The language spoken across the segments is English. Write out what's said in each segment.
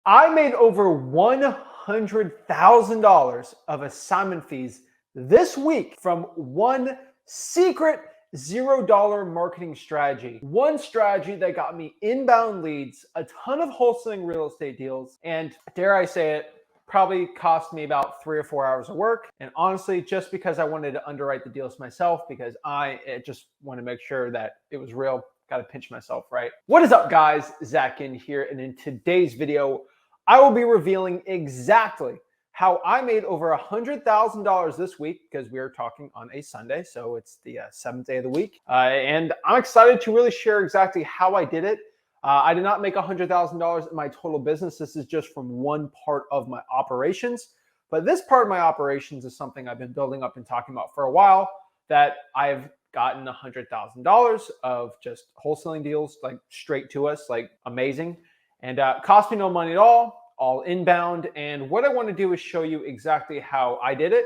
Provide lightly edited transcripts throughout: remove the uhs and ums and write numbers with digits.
I made over $100,000 of assignment fees this week from one secret $0 marketing strategy. One strategy that got me inbound leads, a ton of wholesaling real estate deals, and dare I say it, probably cost me about 3 or 4 hours of work. And honestly, just because I wanted to underwrite the deals myself, because I just want to make sure that it was real, got to pinch myself, right? What is up, guys? Zach in here. And in today's video, I will be revealing exactly how I made over $100,000 this week, because we are talking on a Sunday. So it's the 7th day of the week. And I'm excited to really share exactly how I did it. I did not make $100,000 in my total business. This is just from one part of my operations. But this part of my operations is something I've been building up and talking about for a while, that I've gotten $100,000 of just wholesaling deals, like straight to us, like amazing. And cost me no money at all inbound. And what I want to do is show you exactly how I did it.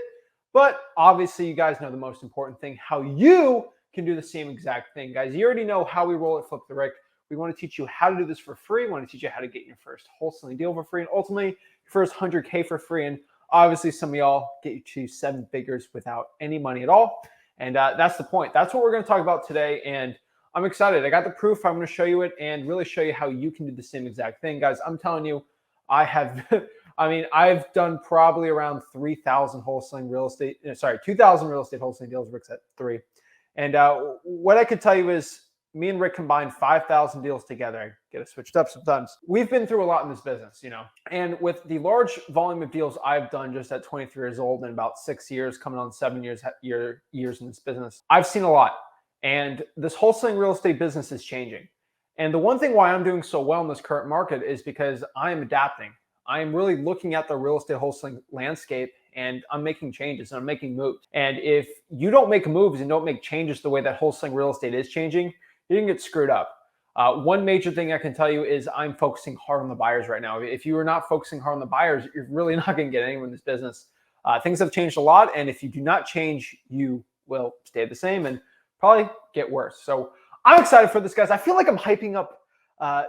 But obviously, you guys know the most important thing, how you can do the same exact thing. Guys, you already know how we roll it, flip the Rick. We want to teach you how to do this for free. We want to teach you how to get your first wholesaling deal for free, and ultimately your first 100K for free. And obviously, some of y'all get you to 7 figures without any money at all. And that's the point. That's what we're going to talk about today. And I'm excited. I got the proof. I'm going to show you it and really show you how you can do the same exact thing. Guys, I'm telling you, I have, I've done probably around 3,000 wholesaling real estate, 2,000 real estate wholesaling deals. Rick's at 3. And what I could tell you is, me and Rick combined 5,000 deals together. I get it switched up sometimes. We've been through a lot in this business, you know, and with the large volume of deals I've done just at 23 years old and about 6 years, coming on 7 years in this business, I've seen a lot. And this wholesaling real estate business is changing. And the one thing why I'm doing so well in this current market is because I'm adapting. I'm really looking at the real estate wholesaling landscape, and I'm making changes and I'm making moves. And if you don't make moves and don't make changes the way that wholesaling real estate is changing, you can get screwed up. One major thing I can tell you is I'm focusing hard on the buyers right now. If you are not focusing hard on the buyers, you're really not going to get anywhere in this business. Things have changed a lot, and if you do not change, you will stay the same and probably get worse. So I'm excited for this, guys. I feel like I'm hyping up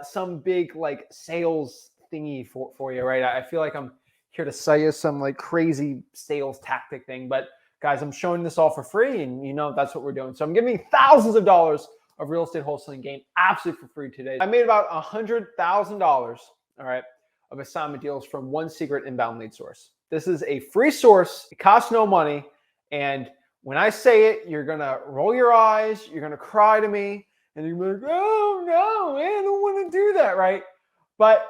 some big like sales thingy for you, right? I feel like I'm here to sell you some like crazy sales tactic thing. But guys, I'm showing this all for free, and you know that's what we're doing. So I'm giving thousands of dollars of real estate wholesaling game absolutely for free today. I made about $100,000, all right, of assignment deals from one secret inbound lead source. This is a free source. It costs no money. And when I say it, you're going to roll your eyes. You're going to cry to me. And you're going to be like, oh, no, man, I don't want to do that, right? But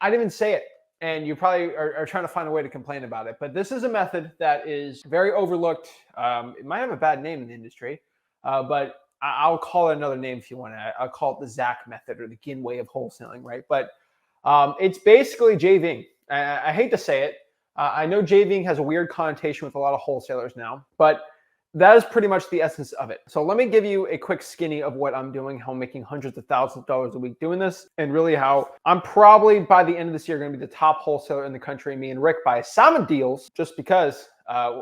I didn't even say it. And you probably are trying to find a way to complain about it. But this is a method that is very overlooked. It might have a bad name in the industry, but I'll call it another name if you want to. I'll call it the Zach method or the Gin way of wholesaling, right? But it's basically JVing. I hate to say it. I know JVing has a weird connotation with a lot of wholesalers now, but that is pretty much the essence of it. So let me give you a quick skinny of what I'm doing, how I'm making hundreds of thousands of dollars a week doing this, and really how I'm probably by the end of this year going to be the top wholesaler in the country, me and Rick, by assignment deals, just because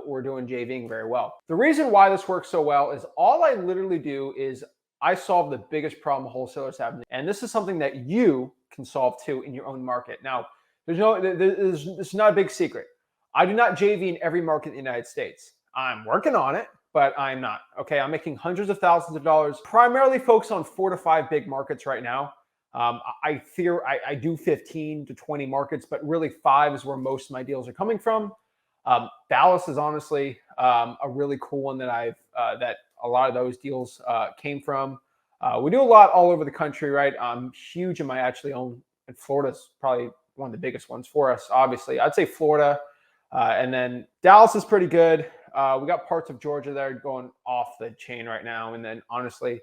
we're doing JVing very well. The reason why this works so well is all I literally do is I solve the biggest problem wholesalers have. And this is something that you can solve too in your own market. Now, it's not a big secret. I do not JV in every market in the United States. I'm working on it, but I'm not. Okay, I'm making hundreds of thousands of dollars, primarily focused on 4 to 5 big markets right now. I do 15 to 20 markets, but really 5 is where most of my deals are coming from. Dallas is honestly a really cool one that that a lot of those deals came from. We do a lot all over the country, right? I'm huge in my actually own, and Florida's probably one of the biggest ones for us, obviously. I'd say Florida, and then Dallas is pretty good. We got parts of Georgia that are going off the chain right now. And then honestly,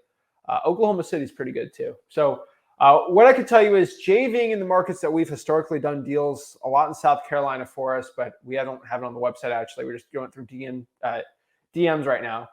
Oklahoma City is pretty good too. So what I can tell you is JVing in the markets that we've historically done deals a lot in South Carolina for us, but we don't have it on the website actually. We're just going through DMs right now.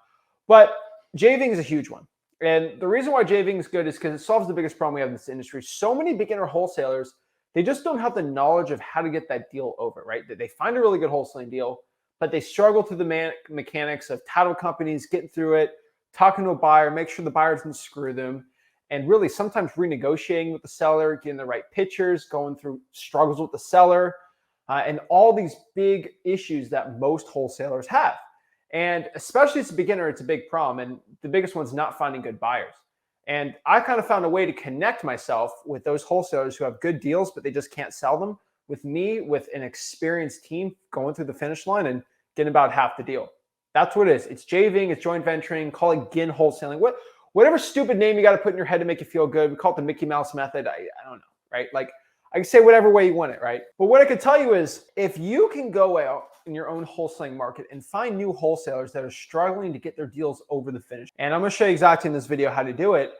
But JVing is a huge one. And the reason why JVing is good is because it solves the biggest problem we have in this industry. So many beginner wholesalers, they just don't have the knowledge of how to get that deal over, right? They find a really good wholesaling deal, but they struggle through the mechanics of title companies, getting through it, talking to a buyer, make sure the buyer doesn't screw them. and really sometimes renegotiating with the seller, getting the right pictures, going through struggles with the seller, and all these big issues that most wholesalers have. And especially as a beginner, it's a big problem. And the biggest one's not finding good buyers. And I kind of found a way to connect myself with those wholesalers who have good deals, but they just can't sell them, with me, with an experienced team going through the finish line and getting about half the deal. That's what it is. It's JVing, it's joint venturing, call it GIN wholesaling. Whatever stupid name you got to put in your head to make you feel good. We call it the Mickey Mouse method. I don't know, right? Like, I can say whatever way you want it, right? But what I could tell you is, if you can go out in your own wholesaling market and find new wholesalers that are struggling to get their deals over the finish, and I'm going to show you exactly in this video how to do it,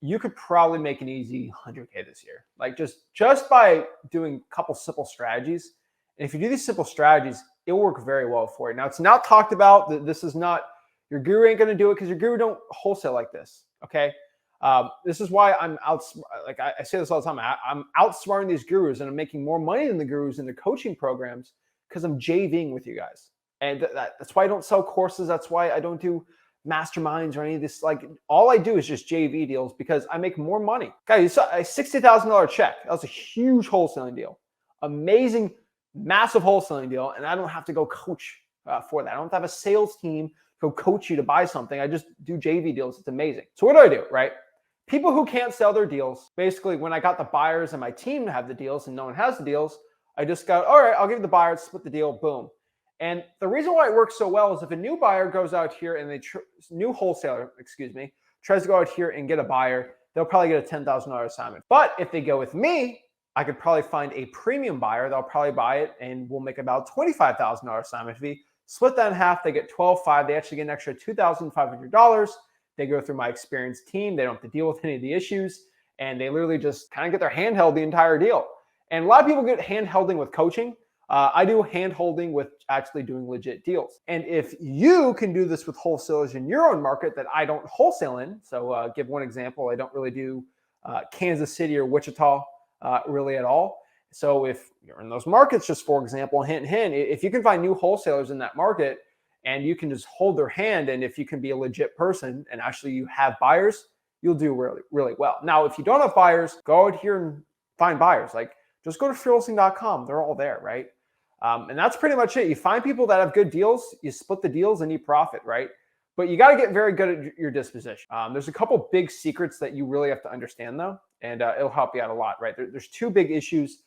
you could probably make an easy 100K this year. Like just by doing a couple simple strategies. And if you do these simple strategies, it'll work very well for you. Now, it's not talked about. This is not, your guru ain't going to do it because your guru don't wholesale like this, okay? This is why I'm out. Like I say this all the time. I'm outsmarting these gurus, and I'm making more money than the gurus in their coaching programs because I'm JVing with you guys. And that's why I don't sell courses. That's why I don't do masterminds or any of this. Like, all I do is just JV deals because I make more money. Guys, you saw a $60,000 check. That was a huge wholesaling deal. Amazing, massive wholesaling deal. And I don't have to go coach for that. I don't have to have a sales team go coach you to buy something. I just do JV deals. It's amazing. So what do? Right? People who can't sell their deals, basically, when I got the buyers and my team to have the deals and no one has the deals, I just go, all right, I'll give the buyer, split the deal, boom. And the reason why it works so well is if a new buyer goes out here and new wholesaler, tries to go out here and get a buyer, they'll probably get a $10,000 assignment. But if they go with me, I could probably find a premium buyer. They'll probably buy it and we'll make about $25,000 assignment fee. Split that in half, they get $12,500. They actually get an extra $2,500. They go through my experienced team. They don't have to deal with any of the issues. And they literally just kind of get their hand held the entire deal. And a lot of people get hand holding with coaching. I do hand holding with actually doing legit deals. And if you can do this with wholesalers in your own market that I don't wholesale in, so give one example, I don't really do Kansas City or Wichita really at all. So if you're in those markets, just for example, hint, if you can find new wholesalers in that market, and you can just hold their hand, and if you can be a legit person and actually you have buyers, you'll do really, really well. Now, if you don't have buyers, go out here and find buyers. Like, just go to wholesaling.com. They're all there, right? And that's pretty much it. You find people that have good deals, you split the deals and you profit, right? But you got to get very good at your disposition. There's a couple big secrets that you really have to understand, though, and it'll help you out a lot, right? There's two big issues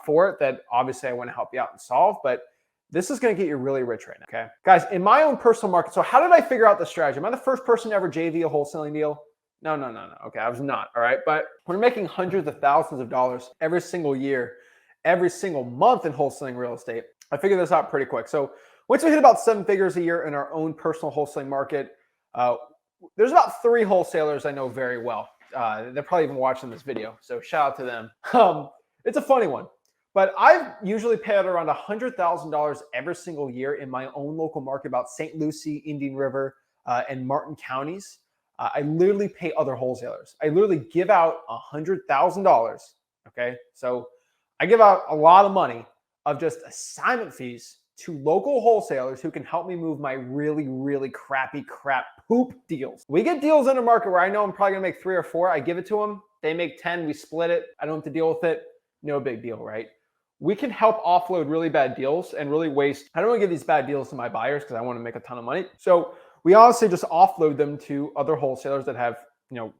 for it that obviously I want to help you out and solve, but this is going to get you really rich right now, okay? Guys, in my own personal market, so how did I figure out the strategy? Am I the first person to ever JV a wholesaling deal? No. Okay, I was not, all right? But we're making hundreds of thousands of dollars every single year, every single month in wholesaling real estate. I figured this out pretty quick. So once we hit about 7 figures a year in our own personal wholesaling market, there's about 3 wholesalers I know very well. They're probably even watching this video, so shout out to them. It's a funny one. But I've usually paid out around $100,000 every single year in my own local market, about St. Lucie, Indian River, and Martin counties. I literally pay other wholesalers. I literally give out $100,000, okay? So I give out a lot of money of just assignment fees to local wholesalers who can help me move my really, really crap poop deals. We get deals in a market where I know I'm probably gonna make 3 or 4. I give it to them. They make 10, we split it. I don't have to deal with it. No big deal, right? We can help offload really bad deals and really waste. I don't want to give these bad deals to my buyers because I want to make a ton of money. So we honestly just offload them to other wholesalers that have,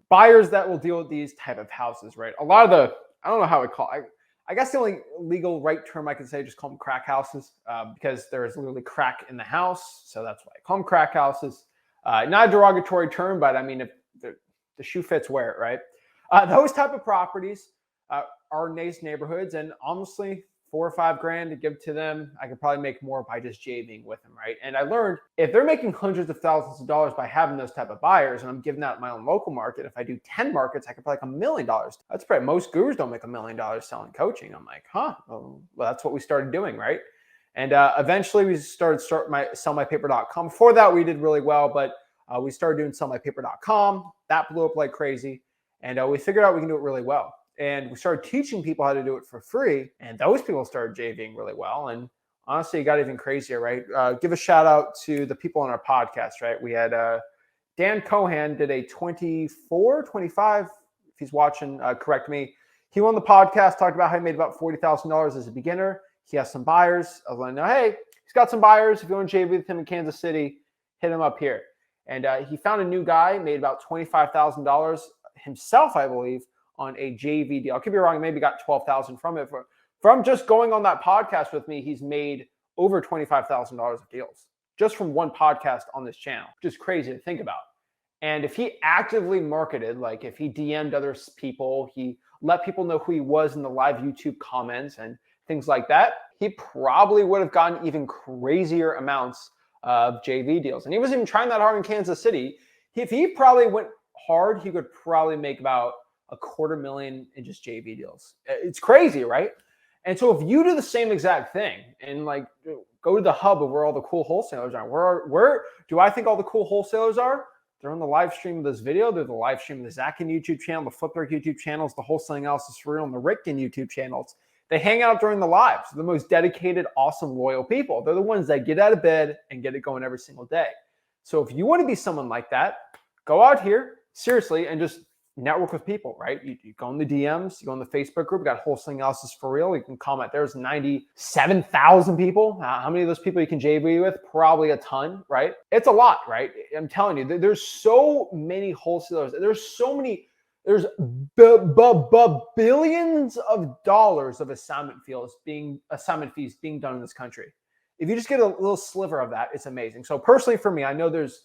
buyers that will deal with these type of houses, right? A lot of the, I don't know how I call it. I guess the only legal right term I can say, just call them crack houses because there is literally crack in the house. So that's why I call them crack houses. Not a derogatory term, but I mean, if the shoe fits, wear it, right? Those type of properties are nice neighborhoods, and honestly, $4 or $5 grand to give to them, I could probably make more by just JVing with them, right? And I learned if they're making hundreds of thousands of dollars by having those type of buyers, and I'm giving that in my own local market, if I do 10 markets, I could probably make $1 million. That's probably, most gurus don't make $1 million selling coaching. I'm like, well, that's what we started doing, right? And eventually we started sellmypaper.com. Before that, we did really well, but we started doing sellmypaper.com. That blew up like crazy. And we figured out we can do it really well. And we started teaching people how to do it for free. And those people started JVing really well. And honestly, it got even crazier, right? Give a shout out to the people on our podcast, right? We had Dan Cohan did a 25 he's watching, correct me. He won the podcast, talked about how he made about $40,000 as a beginner. He has some buyers. I was like, no, hey, he's got some buyers. If you want to JV with him in Kansas City, hit him up here. And he found a new guy, made about $25,000 himself, I believe, on a JV deal. I could be wrong. Maybe got $12,000 from it. From just going on that podcast with me, he's made over $25,000 of deals just from one podcast on this channel, which is crazy to think about. And if he actively marketed, like if he DM'd other people, he let people know who he was in the live YouTube comments and things like that, he probably would have gotten even crazier amounts of JV deals. And he wasn't even trying that hard in Kansas City. If he probably went hard, he could probably make about $250,000 in just JV deals. It's crazy, right? And so if you do the same exact thing and like go to the hub of where all the cool wholesalers are, where do I think all the cool wholesalers are? They're on the live stream of this video. They're the live stream of the Zakin YouTube channel, the Flipper YouTube channels, the Wholesaling Analysis for Real, and the Rickton YouTube channels. They hang out during the lives. They're the most dedicated, awesome, loyal people. They're the ones that get out of bed and get it going every single day. So if you want to be someone like that, go out here, seriously, and just network with people, right? You go in the DMs, you go in the Facebook group, we got Wholesaling Analysis for Real. You can comment. There's 97,000 people. How many of those people you can JV with? Probably a ton, right? It's a lot, right? I'm telling you, there's so many wholesalers. There's billions of dollars of assignment fees being done in this country. If you just get a little sliver of that, it's amazing. So personally for me, I know there's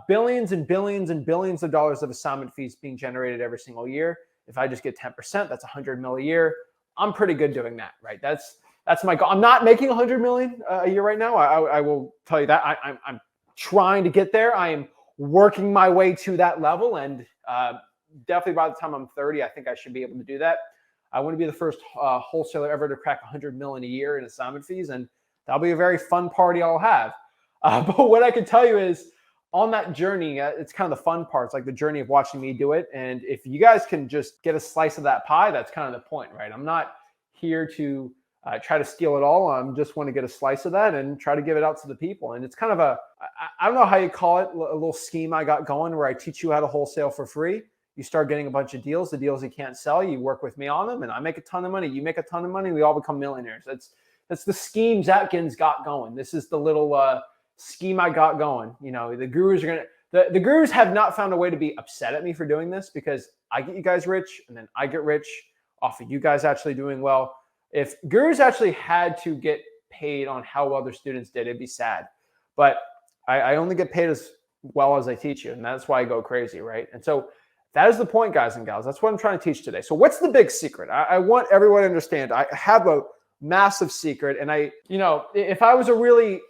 billions and billions and billions of dollars of assignment fees being generated every single year. If I just get 10%, that's $100 million a year. I'm pretty good doing that, right? That's my goal. I'm not making $100 million a year right now. I will tell you that. I'm trying to get there. I am working my way to that level, and definitely by the time I'm 30, I think I should be able to do that. I want to be the first wholesaler ever to crack $100 million a year in assignment fees, and that'll be a very fun party I'll have. But what I can tell you is, on that journey, it's kind of the fun part. It's like the journey of watching me do it. And if you guys can just get a slice of that pie, that's kind of the point, right? I'm not here to try to steal it all. I just want to get a slice of that and try to give it out to the people. And it's kind of I don't know how you call it, a little scheme I got going where I teach you how to wholesale for free. You start getting a bunch of deals, the deals you can't sell, you work with me on them, and I make a ton of money. You make a ton of money, we all become millionaires. That's the scheme Zatkins got going. This is the little scheme I got going. You know, the gurus are the gurus have not found a way to be upset at me for doing this, because I get you guys rich and then I get rich off of you guys actually doing well. If gurus actually had to get paid on how well their students did, it'd be sad. But I only get paid as well as I teach you, and that's why I go crazy, right? And so that is the point, guys and gals. That's what I'm trying to teach today. So what's the big secret? I want everyone to understand. I have a massive secret, and if I was a really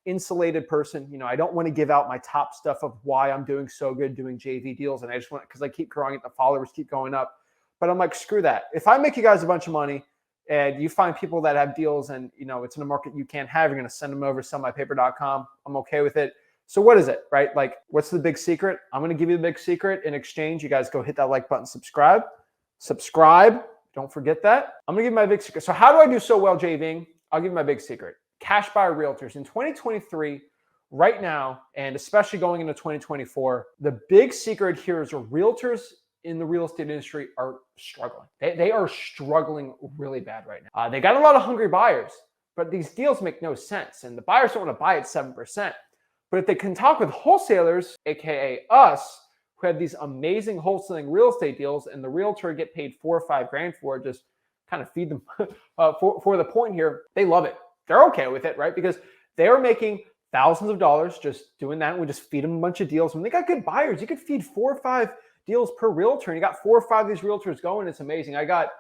insulated person, I don't want to give out my top stuff of why I'm doing so good doing JV deals, and I just want, because I keep growing it, the followers keep going up. But I'm like, screw that. If I make you guys a bunch of money and you find people that have deals and it's in a market you can't have, you're going to send them over to sellmypaper.com. I'm okay with it. So what is it, right? Like, what's the big secret? I'm going to give you the big secret. In exchange, you guys go hit that like button, subscribe. Don't forget that. I'm going to give you my big secret. So how do I do so well JVing? I'll give you my big secret. Cash buyer realtors in 2023, right now, and especially going into 2024, the big secret here is realtors in the real estate industry are struggling. They are struggling really bad right now. They got a lot of hungry buyers, but these deals make no sense. And the buyers don't want to buy at 7%. But if they can talk with wholesalers, AKA us, who have these amazing wholesaling real estate deals, and the realtor get paid $4 or $5 grand for it, just kind of feed them for the point here, they love it. They're okay with it, right? Because they are making thousands of dollars just doing that. And we just feed them a bunch of deals. When they got good buyers, you could feed 4 or 5 deals per realtor, and you got 4 or 5 of these realtors going. It's amazing. I got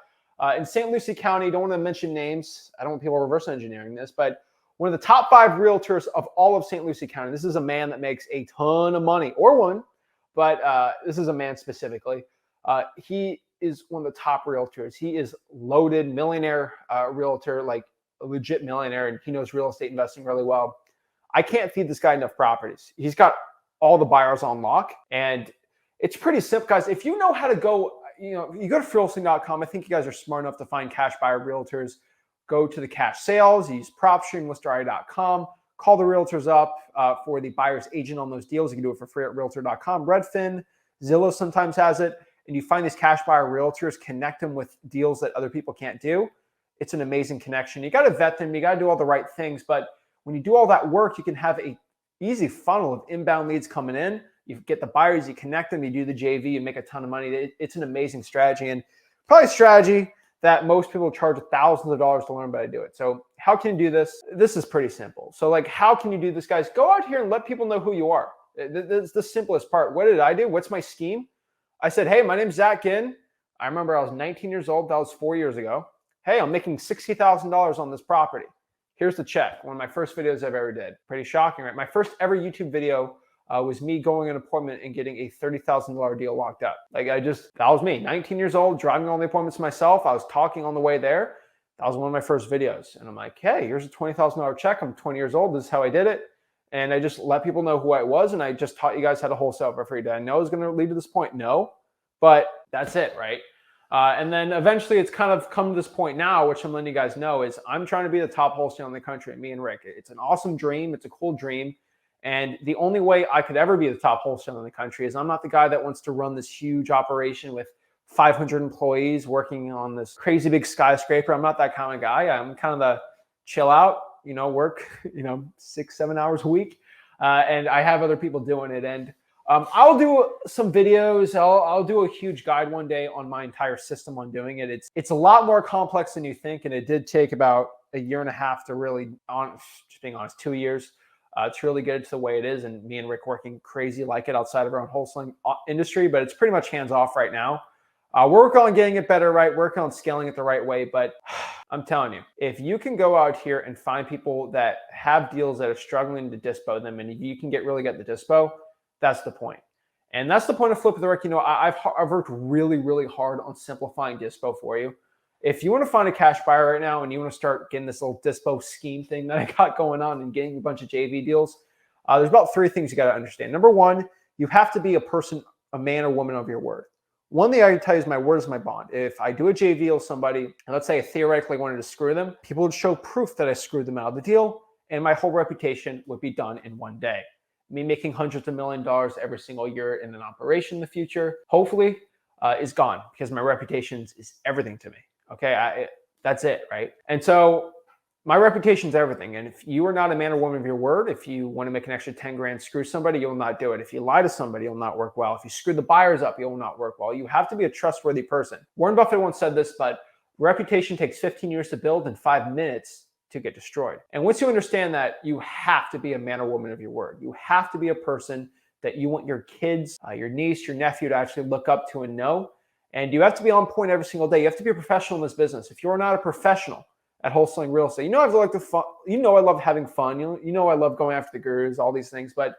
in St. Lucie County, don't want to mention names. I don't want people reverse engineering this, but one of the top 5 realtors of all of St. Lucie County. This is a man that makes a ton of money, or one, but this is a man specifically. He is one of the top realtors. He is loaded, millionaire realtor, like a legit millionaire, and he knows real estate investing really well. I can't feed this guy enough properties. He's got all the buyers on lock, and it's pretty simple, guys. If you know how to go, you go to wholesaling.com. I think you guys are smart enough to find cash buyer realtors. Go to the cash sales, use PropStream, listerI.com, call the realtors up for the buyer's agent on those deals. You can do it for free at realtor.com. Redfin, Zillow sometimes has it. and you find these cash buyer realtors, connect them with deals that other people can't do, it's an amazing connection. You got to vet them, you got to do all the right things, but when you do all that work, you can have a easy funnel of inbound leads coming in. You get the buyers, you connect them, you do the JV, you make a ton of money. It's an amazing strategy, and probably a strategy that most people charge thousands of dollars to learn how to do it. So how can you do this? This is pretty simple. So like, how can you do this, guys? Go out here and let people know who you are. That's the simplest part. What did I do? What's my scheme? I said, hey, my name's Zach Ginn. I remember I was 19 years old. That was 4 years ago. Hey, I'm making $60,000 on this property. Here's the check. One of my first videos I've ever did. Pretty shocking, right? My first ever YouTube video was me going on an appointment and getting a $30,000 deal locked up. That was me, 19 years old, driving all the appointments myself. I was talking on the way there. That was one of my first videos. And I'm like, hey, here's a $20,000 check. I'm 20 years old. This is how I did it. And I just let people know who I was. And I just taught you guys how to wholesale for free. Did I know it was going to lead to this point? No, but that's it, right? And then eventually it's kind of come to this point now, which I'm letting you guys know is I'm trying to be the top wholesaler in the country, me and Rick. It's an awesome dream. It's a cool dream. And the only way I could ever be the top wholesaler in the country is I'm not the guy that wants to run this huge operation with 500 employees working on this crazy big skyscraper. I'm not that kind of guy. I'm kind of the chill out, work, 6-7 hours a week. And I have other people doing it. And I'll do some videos. I'll do a huge guide one day on my entire system on doing it. It's a lot more complex than you think. And it did take about a year and a half to really, just being honest, 2 years. To really get it to the way it is, and me and Rick working crazy like it outside of our own wholesaling industry, but it's pretty much hands off right now. We're working on getting it better, right? Working on scaling it the right way. But I'm telling you, if you can go out here and find people that have deals that are struggling to dispo them, and if you can really get the dispo, that's the point. And that's the point of Flip with Rick. I've worked really, really hard on simplifying dispo for you. If you want to find a cash buyer right now and you want to start getting this little dispo scheme thing that I got going on and getting a bunch of JV deals, there's about 3 things you got to understand. Number 1, you have to be a man or woman of your word. One thing I can tell you is my word is my bond. If I do a JV deal with somebody, and let's say I theoretically wanted to screw them, people would show proof that I screwed them out of the deal, and my whole reputation would be done in one day. Me making hundreds of million dollars every single year in an operation in the future, hopefully, is gone because my reputation is everything to me. Okay, that's it, right? And so my reputation is everything. And if you are not a man or woman of your word, if you want to make an extra 10 grand, screw somebody, you'll not do it. If you lie to somebody, you'll not work well. If you screw the buyers up, you'll not work well. You have to be a trustworthy person. Warren Buffett once said this, but reputation takes 15 years to build and 5 minutes to get destroyed. And once you understand that, you have to be a man or woman of your word. You have to be a person that you want your kids, your niece, your nephew to actually look up to and know. And you have to be on point every single day. You have to be a professional in this business. If you're not a professional at wholesaling real estate, I love having fun. I love going after the gurus, all these things. But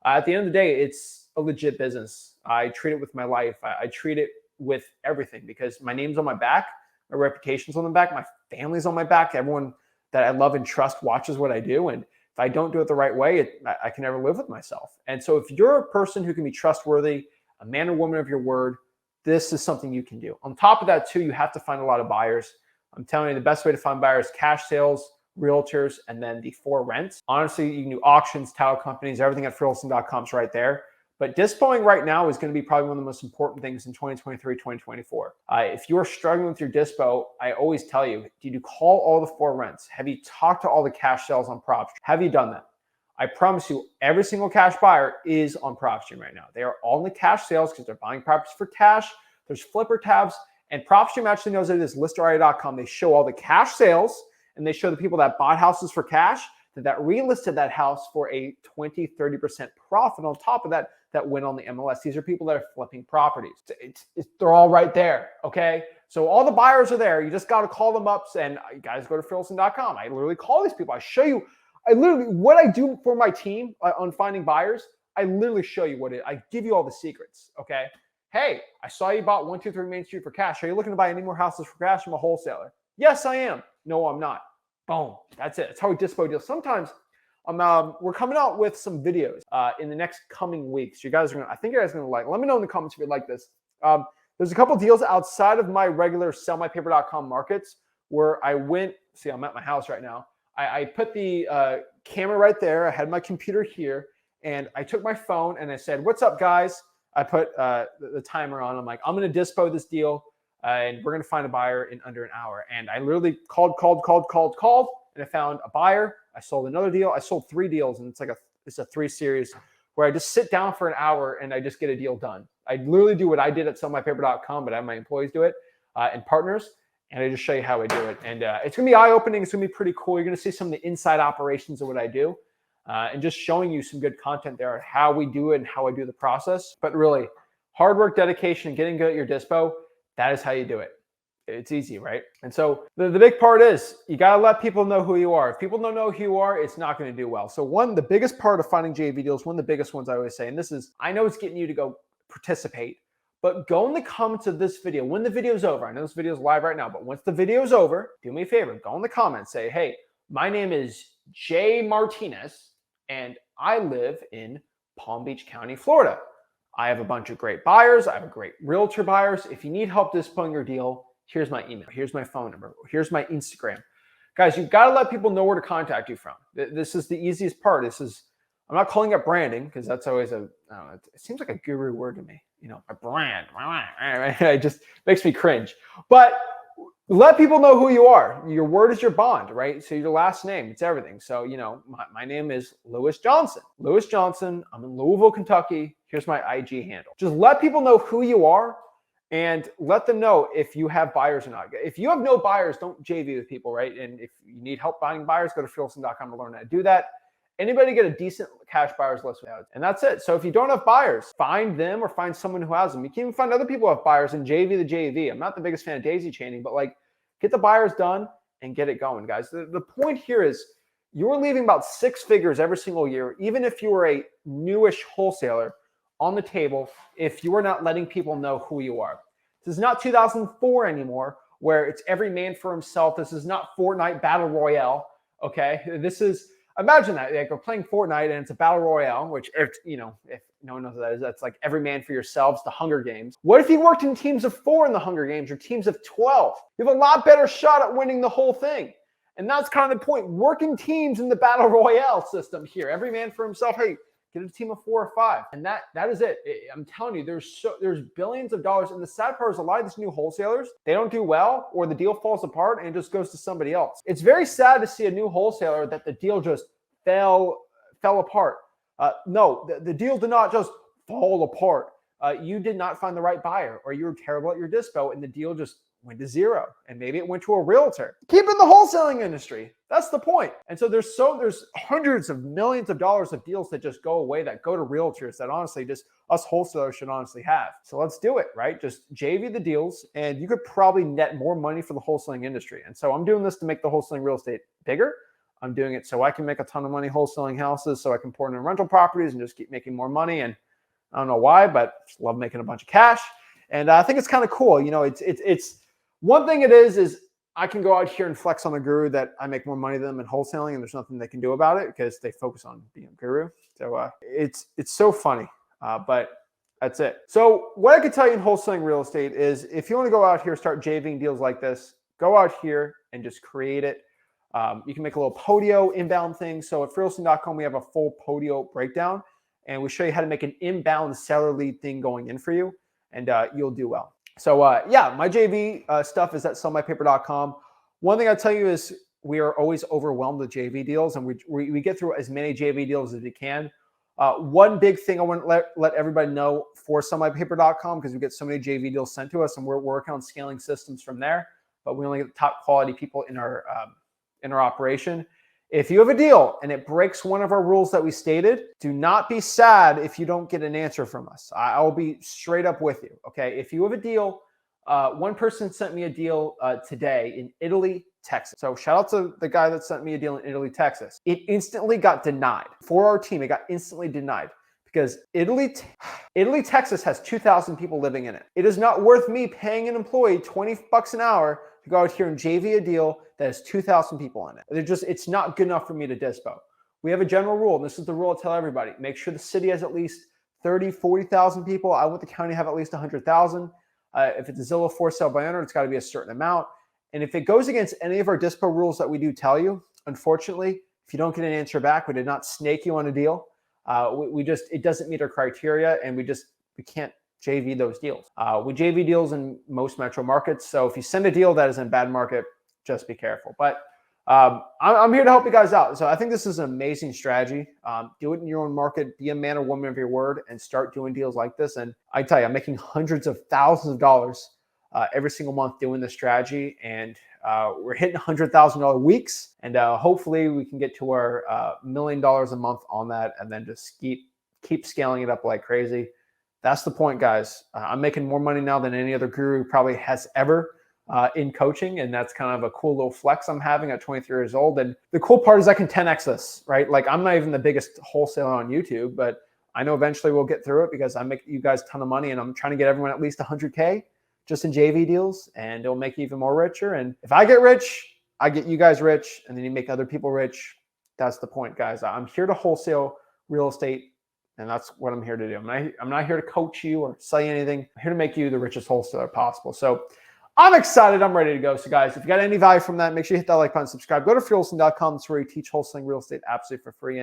at the end of the day, it's a legit business. I treat it with my life. I treat it with everything because my name's on my back, my reputation's on my back, my family's on my back. Everyone that I love and trust watches what I do. And if I don't do it the right way, I can never live with myself. And so if you're a person who can be trustworthy, a man or woman of your word, this is something you can do. On top of that, too, you have to find a lot of buyers. I'm telling you, the best way to find buyers, cash sales, realtors, and then the 4 rents. Honestly, you can do auctions, title companies, everything at freeholding.com is right there. But dispoing right now is going to be probably one of the most important things in 2023, 2024. If you're struggling with your dispo, I always tell you, did you call all the 4 rents? Have you talked to all the cash sales on PropStream? Have you done that? I promise you, every single cash buyer is on PropStream right now. They are all in the cash sales because they're buying properties for cash. There's flipper tabs, and PropStream actually knows it is listaria.com. They show all the cash sales, and they show the people that bought houses for cash that relisted that house for a 20-30% profit on top of that went on the MLS. These are people that are flipping properties. They're all right there, okay? So all the buyers are there. You just got to call them up, and you guys go to freeholding.com. I literally call these people. I show you. What I do for my team on finding buyers, I literally show you I give you all the secrets, okay? Hey, I saw you bought 123 Main Street for cash. Are you looking to buy any more houses for cash from a wholesaler? Yes, I am. No, I'm not. Boom. That's it. That's how we dispo deals. Sometimes we're coming out with some videos in the next coming weeks. I think you guys are going to like. Let me know in the comments if you like this. There's a couple deals outside of my regular sellmypaper.com markets where I went. See, I'm at my house right now. I put the camera right there. I had my computer here, and I took my phone and I said, "What's up, guys? I put the timer on. I'm like, I'm going to dispo this deal and we're going to find a buyer in under an hour. And I literally called, and I found a buyer. I sold another deal. I sold 3 deals, and it's a 3 series where I just sit down for an hour and I just get a deal done. I literally do what I did at sellmypaper.com, but I have my employees do it and partners. And I just show you how I do it. And it's going to be eye-opening. It's going to be pretty cool. You're going to see some of the inside operations of what I do and just showing you some good content there on how we do it and how I do the process. But really, hard work, dedication, and getting good at your dispo, that is how you do it. It's easy, right? And so the big part is you got to let people know who you are. If people don't know who you are, it's not going to do well. So the biggest part of finding JV deals, one of the biggest ones I always say, and this is, I know it's getting you to go participate, but go in the comments of this video when the video's over. I know this video is live right now, but once the video's over, do me a favor, go in the comments, say, hey, my name is Jay Martinez, and I live in Palm Beach County, Florida. I have a bunch of great buyers. I have a great realtor buyers. If you need help disposing your deal, here's my email. Here's my phone number. Here's my Instagram. Guys, you've got to let people know where to contact you from. This is the easiest part. I'm not calling it branding because that's always it seems like a guru word to me. A brand. It just makes me cringe. But let people know who you are. Your word is your bond, right? So your last name, it's everything. So, my name is Lewis Johnson. Lewis Johnson. I'm in Louisville, Kentucky. Here's my IG handle. Just let people know who you are and let them know if you have buyers or not. If you have no buyers, don't JV with people, right? And if you need help finding buyers, go to Wholesaling.com to learn how to do that. Anybody get a decent cash buyers list without it. And that's it. So if you don't have buyers, find them or find someone who has them. You can even find other people who have buyers and JV the JV. I'm not the biggest fan of daisy chaining, but get the buyers done and get it going, guys. The point here is you're leaving about 6 figures every single year, even if you were a newish wholesaler, on the table if you are not letting people know who you are. This is not 2004 anymore where it's every man for himself. This is not Fortnite Battle Royale, okay? This is, imagine that. We're playing Fortnite and it's a Battle Royale, which, if no one knows what that is, that's like every man for yourselves, the Hunger Games. What if you worked in teams of 4 in the Hunger Games or teams of 12? You have a lot better shot at winning the whole thing. And that's kind of the point. Working teams in the Battle Royale system here. Every man for himself. Hey, get a team of 4 or 5. And that is it. I'm telling you, there's billions of dollars. And the sad part is a lot of these new wholesalers, they don't do well or the deal falls apart and it just goes to somebody else. It's very sad to see a new wholesaler that the deal just fell apart. No, the deal did not just fall apart. You did not find the right buyer or you were terrible at your dispo and the deal just went to 0. And maybe it went to a realtor. Keep in the wholesaling industry. That's the point. And so there's hundreds of millions of dollars of deals that just go away, that go to realtors, that honestly just us wholesalers should honestly have. So let's do it, right? Just JV the deals and you could probably net more money for the wholesaling industry. And so I'm doing this to make the wholesaling real estate bigger. I'm doing it so I can make a ton of money wholesaling houses, so I can pour into rental properties and just keep making more money. And I don't know why, but just love making a bunch of cash. And I think it's kind of cool. It's one thing it is I can go out here and flex on the guru that I make more money than them in wholesaling, and there's nothing they can do about it because they focus on being a guru. So it's so funny, but that's it. So what I could tell you in wholesaling real estate is if you want to go out here, start JVing deals like this, go out here and just create it. You can make a little Podio inbound thing. So at Wholesaling.com, we have a full Podio breakdown, and we show you how to make an inbound seller lead thing going in for you, and you'll do well. So yeah, my JV stuff is at sellmypaper.com. One thing I tell you is we are always overwhelmed with JV deals, and we get through as many JV deals as we can. One big thing I want to let everybody know for sellmypaper.com, because we get so many JV deals sent to us, and we're working on scaling systems from there, but we only get the top quality people in our operation. If you have a deal and it breaks one of our rules that we stated, do not be sad if you don't get an answer from us. I'll be straight up with you, okay? If you have a deal, one person sent me a deal today in Italy, Texas. So shout out to the guy that sent me a deal in Italy, Texas. It instantly got denied. For our team, it got instantly denied because Italy, Texas has 2,000 people living in it. It is not worth me paying an employee $20 an hour to go out here and JV a deal that has 2,000 people in it. It's not good enough for me to dispo. We have a general rule, and this is the rule I tell everybody. Make sure the city has at least 30, 40,000 people. I want the county to have at least 100,000. If it's a Zillow for sale by owner, it's got to be a certain amount. And if it goes against any of our dispo rules that we do tell you, unfortunately, if you don't get an answer back, we did not snake you on a deal. It doesn't meet our criteria, and we can't JV those deals. We JV deals in most metro markets. So if you send a deal that is in a bad market, just be careful. But I'm here to help you guys out. So I think this is an amazing strategy. Do it in your own market, be a man or woman of your word, and start doing deals like this. And I tell you, I'm making hundreds of thousands of dollars every single month doing this strategy. And we're hitting $100,000 weeks. And hopefully we can get to our $1 million a month on that, and then just keep scaling it up like crazy. That's the point, guys. I'm making more money now than any other guru probably has ever in coaching. And that's kind of a cool little flex I'm having at 23 years old. And the cool part is I can 10X this, right? Like, I'm not even the biggest wholesaler on YouTube, but I know eventually we'll get through it because I make you guys a ton of money, and I'm trying to get everyone at least 100K just in JV deals, and it'll make you even more richer. And if I get rich, I get you guys rich, and then you make other people rich. That's the point, guys. I'm here to wholesale real estate, and that's what I'm here to do. I'm not here to coach you or sell you anything. I'm here to make you the richest wholesaler possible. So I'm excited. I'm ready to go. So guys, if you got any value from that, make sure you hit that like button, subscribe. Go to freewholesaling.com. That's where we teach wholesaling real estate absolutely for free.